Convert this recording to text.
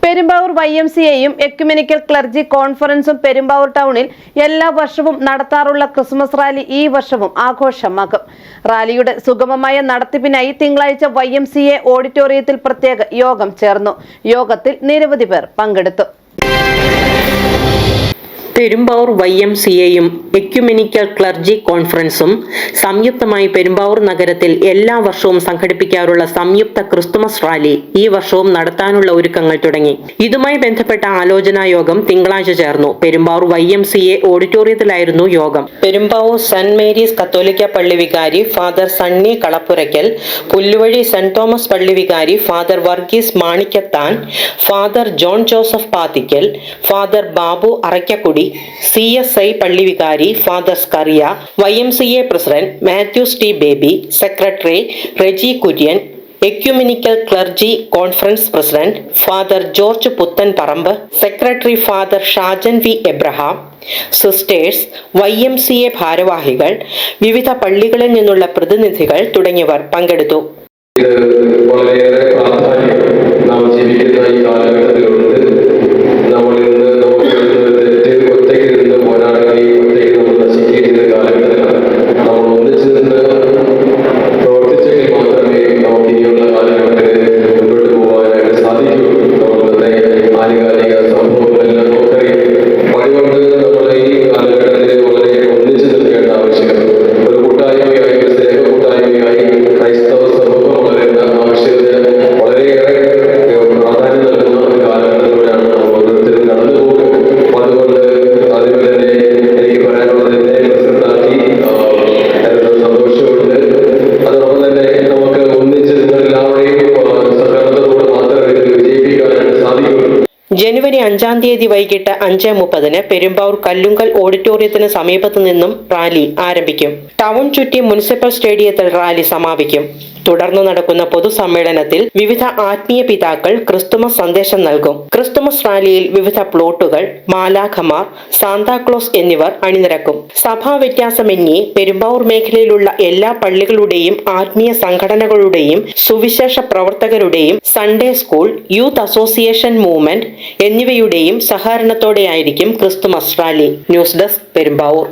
Perumbavoor YMCAയും ecumenical clergy കോൺഫറൻസും Perumbavoor ടൗണിൽ എല്ലാ വർഷവും നടത്താറുള്ള ക്രിസ്മസ് റാലി ഈ വർഷവും ആഘോഷമാക്കും. റാലിയുടെ സുഗമമായ നടത്തിപ്പിനായി തിങ്കളാഴ്ച YMCA ഓഡിറ്റോറിയത്തിൽ പ്രത്യേക യോഗം ചേർന്നു. യോഗത്തിൽ നിരവധി പേർ പങ്കെടുത്തു. പെരുമ്പാവൂർ YMCAയും എക്യുമെനിക്കൽ ക്ലർജി കോൺഫറൻസും സംയുക്തമായി പെരുമ്പാവൂർ നഗരത്തിൽ എല്ലാ വർഷവും സംഘടിപ്പിക്കാറുള്ള സംയുക്ത ക്രിസ്തുമസ് റാലി ഈ വർഷവും നടത്താനുള്ള ഒരുക്കങ്ങൾ തുടങ്ങി. ഇതുമായി ബന്ധപ്പെട്ട ആലോചനാ യോഗം തിങ്കളാഴ്ച ചേർന്നു. പെരുമ്പാവൂർ YMCA ഓഡിറ്റോറിയത്തിലായിരുന്നു യോഗം. പെരുമ്പാവൂർ സെന്റ് മേരീസ് കത്തോലിക്ക പള്ളി വികാരി father Sunny Kalappurakkal, Pulluvazhy saint Thomas പള്ളി വികാരി father Varghese Manikkathan, father John Joseph Pathikkal, father Babu Araykkakudy, CSI പള്ളി വികാരി father Skaria, YMCA president Mathews T Baby, secretary Reji Kurian, ecumenical clergy conference president father George Puthenparambu, secretary father Shajan V Abraham, sisters, YMCA ഭാരവാഹികൾ, വിവിധ പള്ളികളിൽ നിന്നുള്ള പ്രതിനിധികൾ തുടങ്ങിയവർ പങ്കെടുത്തു. ജനുവരി 5-ാം തീയതി വൈകിട്ട് 5:30 പെരുമ്പാവൂർ കല്ലുങ്കൽ ഓഡിറ്റോറിയത്തിന് സമീപത്തു നിന്നും റാലി ആരംഭിക്കും. ടൗൺ ചുറ്റി മുനിസിപ്പൽ സ്റ്റേഡിയത്തിൽ റാലി സമാപിക്കും. തുടർന്ന് നടക്കുന്ന പൊതുസമ്മേളനത്തിൽ വിവിധ ആത്മീയ പിതാക്കൾ ക്രിസ്തുമസ് സന്ദേശം നൽകും. ക്രിസ്തുമസ് റാലിയിൽ വിവിധ പ്ലോട്ടുകൾ, മാലാഖമാർ, സാന്താക്ലോസ് എന്നിവർ അണിനിരക്കും. സഭാ വ്യത്യാസമന്യേ പെരുമ്പാവൂർ മേഖലയിലുള്ള എല്ലാ പള്ളികളുടെയും ആത്മീയ സംഘടനകളുടെയും സുവിശേഷ പ്രവർത്തകരുടെയും Sunday school, youth association movement എന്നിവയുടെയും സഹകരണത്തോടെയായിരിക്കും Christmas rally. News desk, Perumbavoor.